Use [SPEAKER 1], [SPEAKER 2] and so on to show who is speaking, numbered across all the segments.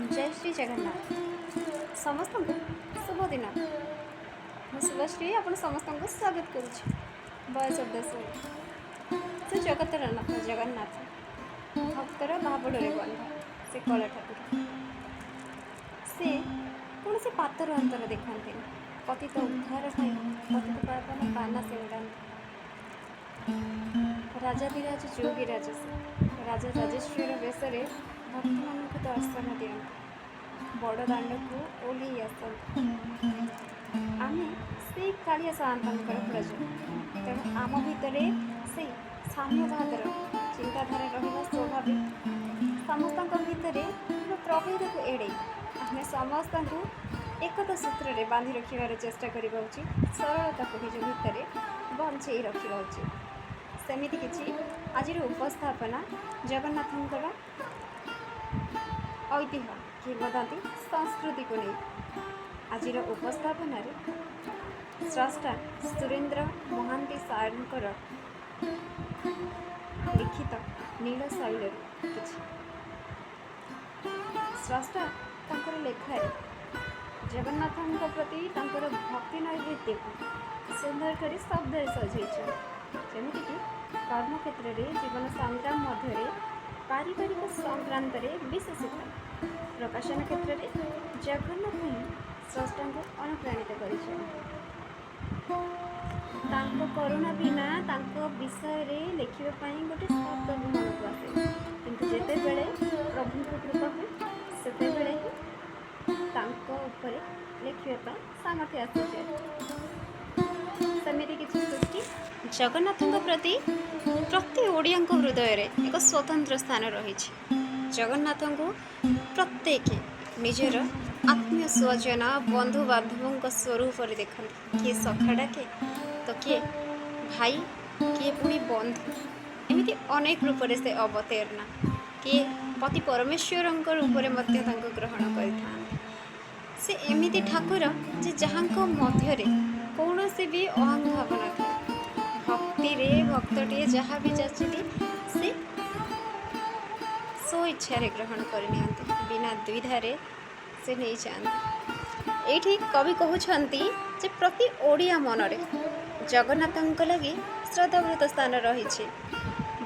[SPEAKER 1] जय श्री जगन्नाथ समस्त को शुभ दिन ମୁଁ ଶୁଭଶ୍ରୀ ଆପଣ ସମସ୍ତଙ୍କୁ ସ୍ୱାଗତ କରୁଛି ବୟସ ଦେଶରେ ସେ ଜଗତର ନାଥ ଜଗନ୍ନାଥ ଭକ୍ତର ଭାବଡ଼ରେ ବନ୍ଧା ସେ କଳା ଠାକୁର ସେ କୌଣସି ପାତର ଅନ୍ତର ଦେଖାନ୍ତିନି ପତିତ ଉଦ୍ଧାର ପାଇଁ ପତିତ ପାବନ ପାନା ସେ ଉଡ଼ାନ୍ତି ରାଜାଧିରାଜ ଯୋଗୀରାଜ ସେ ରାଜା ରାଜେଶ୍ୱର ବେଶରେ ଭକ୍ତମାନଙ୍କୁ ଦର୍ଶନ ଦିଅନ୍ତି ବଡ଼ ଦାଣ୍ଡକୁ ଓହ୍ଲେଇ ଆସନ୍ତି ଆମେ ସେଇ କାଳିଆ ସାଆନ୍ତଙ୍କର ପ୍ରଜା ତେଣୁ ଆମ ଭିତରେ ସେଇ ସାମ୍ୟବାଦର ଚିନ୍ତାଧାରା ରହିବା ସ୍ୱାଭାବିକ ସମସ୍ତଙ୍କ ଭିତରେ ପ୍ରଭେଦକୁ ଏଡ଼େଇ ଆମେ ସମସ୍ତଙ୍କୁ ଏକତା ସୂତ୍ରରେ ବାନ୍ଧି ରଖିବାର ଚେଷ୍ଟା କରିବା ଉଚିତ ସରଳତାକୁ ନିଜ ଭିତରେ ବଞ୍ଚେଇ ରଖିବା ଉଚିତ ସେମିତି କିଛି ଆଜିର ଉପସ୍ଥାପନା ଜଗନ୍ନାଥଙ୍କର ଐତିହ୍ୟ କିମ୍ବଦନ୍ତୀ ସଂସ୍କୃତିକୁ ନେଇ ଆଜିର ଉପସ୍ଥାପନାରେ ସ୍ରଷ୍ଟା ସୁରେନ୍ଦ୍ର ମହାନ୍ତି ସାରଙ୍କର ଲିଖିତ ନୀଳ ଶୈଳୀରୁ କିଛି ସ୍ରଷ୍ଟା ତାଙ୍କର ଲେଖାରେ ଜଗନ୍ନାଥଙ୍କ ପ୍ରତି ତାଙ୍କର ଭକ୍ତି ନୈବେଦ୍ୟକୁ ସୁନ୍ଦର କରି ଶବ୍ଦରେ ସଜେଇଛନ୍ତି ଯେମିତିକି କର୍ମକ୍ଷେତ୍ରରେ ଜୀବନ ସଂଗ୍ରାମ ମଧ୍ୟରେ ପାରିବାରିକ ସଂକ୍ରାନ୍ତରେ ବିଶେଷତା ପ୍ରକାଶନ କ୍ଷେତ୍ରରେ ଜଗନ୍ନାଥ ହିଁ ସ୍ରଷ୍ଟାଙ୍କୁ ଅନୁପ୍ରାଣିତ କରିଛନ୍ତି ତାଙ୍କ କରୁଣା ବିନା ତାଙ୍କ ବିଷୟରେ ଲେଖିବା ପାଇଁ ଗୋଟେ ଶବ୍ଦ ବି ମନକୁ ଆସେ କିନ୍ତୁ ଯେତେବେଳେ ପ୍ରଭୁଙ୍କ କୃପା ହୁଏ ସେତେବେଳେ ହିଁ ତାଙ୍କ ଉପରେ ଲେଖିବା ପାଇଁ ସାମର୍ଥ୍ୟ ଆସିଯାଏ ସେମିତି କିଛି ସୃଷ୍ଟି ଜଗନ୍ନାଥଙ୍କ ପ୍ରତି ପ୍ରତି ଓଡ଼ିଆଙ୍କ ହୃଦୟରେ ଏକ ସ୍ୱତନ୍ତ୍ର ସ୍ଥାନ ରହିଛି ଜଗନ୍ନାଥଙ୍କୁ ପ୍ରତ୍ୟେକ ନିଜର ଆତ୍ମୀୟ ସ୍ୱଜନ ବନ୍ଧୁବାନ୍ଧବଙ୍କ ସ୍ୱରୂପରେ ଦେଖନ୍ତି କିଏ ସଖା ଡାକେ ତ କିଏ ଭାଇ କିଏ ପୁଣି ବନ୍ଧୁ ଏମିତି ଅନେକ ରୂପରେ ସେ ଅବତୀର୍ଣ୍ଣ କିଏ ପତି ପରମେଶ୍ୱରଙ୍କ ରୂପରେ ମଧ୍ୟ ତାଙ୍କୁ ଗ୍ରହଣ କରିଥାନ୍ତି ସେ ଏମିତି ଠାକୁର ଯେ ଯାହାଙ୍କ ମଧ୍ୟରେ କୌଣସି ବି ଅହଂଭାବ ନଥାଏ ଭକ୍ତିରେ ଭକ୍ତଟିଏ ଯାହା ବି ଯାଚିଲେ ସେ ସ୍ୱଇଚ୍ଛାରେ ଗ୍ରହଣ କରିନିଅନ୍ତି ବିନା ଦ୍ୱିଧାରେ ସେ ନେଇଯାଆନ୍ତି ଏଇଠି କବି କହୁଛନ୍ତି ଯେ ପ୍ରତି ଓଡ଼ିଆ ମନରେ ଜଗନ୍ନାଥଙ୍କ ଲାଗି ଶ୍ରଦ୍ଧାବୃତ ସ୍ଥାନ ରହିଛି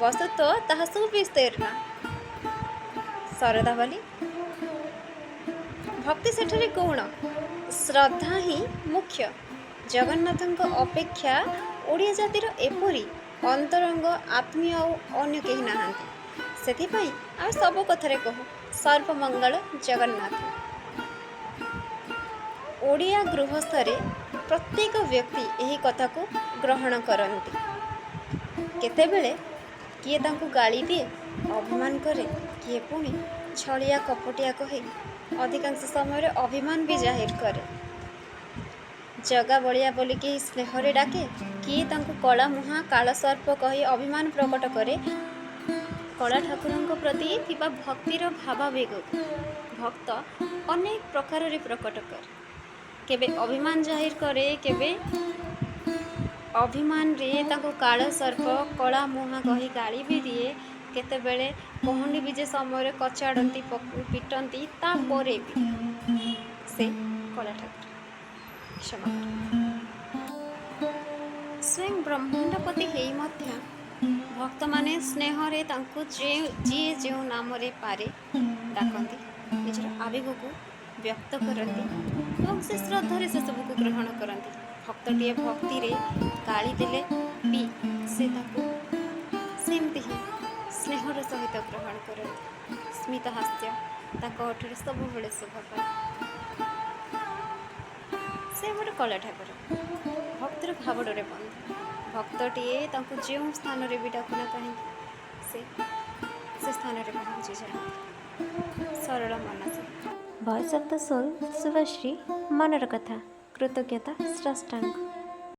[SPEAKER 1] ବସ୍ତୁତଃ ତାହା ସୁବିସ୍ତୀର୍ଣ୍ଣ ଶରଦା ବୋଲି ଭକ୍ତି ସେଠାରେ ଗୌଣ ଶ୍ରଦ୍ଧା ହିଁ ମୁଖ୍ୟ ଜଗନ୍ନାଥଙ୍କ ଅପେକ୍ଷା ଓଡ଼ିଆ ଜାତିର ଏପରି ଅନ୍ତରଙ୍ଗ ଆତ୍ମୀୟ ଆଉ ଅନ୍ୟ କେହି ନାହାନ୍ତି ସେଥିପାଇଁ ଆମେ ସବୁ କଥାରେ କହୁ ସର୍ବମଙ୍ଗଳ ଜଗନ୍ନାଥ ଓଡ଼ିଆ ଗୃହସ୍ଥରେ ପ୍ରତ୍ୟେକ ବ୍ୟକ୍ତି ଏହି କଥାକୁ ଗ୍ରହଣ କରନ୍ତି କେତେବେଳେ କିଏ ତାଙ୍କୁ ଗାଳି ଦିଏ ଅଭିମାନ କରେ କିଏ ପୁଣି ଛଳିଆ କପଟିଆ କହି ଅଧିକାଂଶ ସମୟରେ ଅଭିମାନ ବି ଜାହିର କରେ ଜଗା ବଳିଆ ବୋଲି କେହି ସ୍ନେହରେ ଡାକେ କିଏ ତାଙ୍କୁ କଳା ମୁହାଁ କାଳ ସର୍ପ କହି ଅଭିମାନ ପ୍ରକଟ କରେ କଳା ଠାକୁରଙ୍କ ପ୍ରତି ଥିବା ଭକ୍ତିର ଭାବାବେଗକୁ ଭକ୍ତ ଅନେକ ପ୍ରକାରରେ ପ୍ରକଟ କରେ କେବେ ଅଭିମାନ ଜାହିର କରେ କେବେ ଅଭିମାନରେ ତାଙ୍କୁ କାଳ ସର୍ପ କଳା ମୁହାଁ କହି ଗାଳି ବି ଦିଏ କେତେବେଳେ ପହଣ୍ଡି ବିଜେ ସମୟରେ କଚାଡ଼ନ୍ତି ପିଟନ୍ତି ତାପରେ ବି ସେ କଳା ଠାକୁର କ୍ଷମା ସ୍ୱୟଂ ବ୍ରହ୍ମାଣ୍ଡପତି ହେଇ ମଧ୍ୟ ଭକ୍ତମାନେ ସ୍ନେହରେ ତାଙ୍କୁ ଯିଏ ଯେଉଁ ନାମରେ ପାରେ ଡାକନ୍ତି ନିଜର ଆବେଗକୁ ବ୍ୟକ୍ତ କରନ୍ତି ଏବଂ ସେ ଶ୍ରଦ୍ଧାରେ ସେସବୁକୁ ଗ୍ରହଣ କରନ୍ତି ଭକ୍ତଟିଏ ଭକ୍ତିରେ ଗାଳି ଦେଲେ ବି ସେ ତାକୁ ସେମିତି ହିଁ ସ୍ନେହର ସହିତ ଗ୍ରହଣ କରନ୍ତି ସ୍ମିତ ହାସ୍ୟ ତାଙ୍କ ଓଠରେ ସବୁବେଳେ ଶୋଭା ପାଏ ସେ ଗୋଟେ କଳା ଠାକୁର ଭକ୍ତର ଭାବଡ଼ରେ ବନ୍ଧା ଭକ୍ତଟିଏ ତାଙ୍କୁ ଯେଉଁ ସ୍ଥାନରେ ବି ଡାକୁନା କାହିଁକି ସେ ସ୍ଥାନରେ ପହଞ୍ଚିଯାଆନ୍ତି ସରଳ Manasi voice of the soul Subhashree ମନର କଥା କୃତଜ୍ଞତା ସ୍ରଷ୍ଟାଙ୍କୁ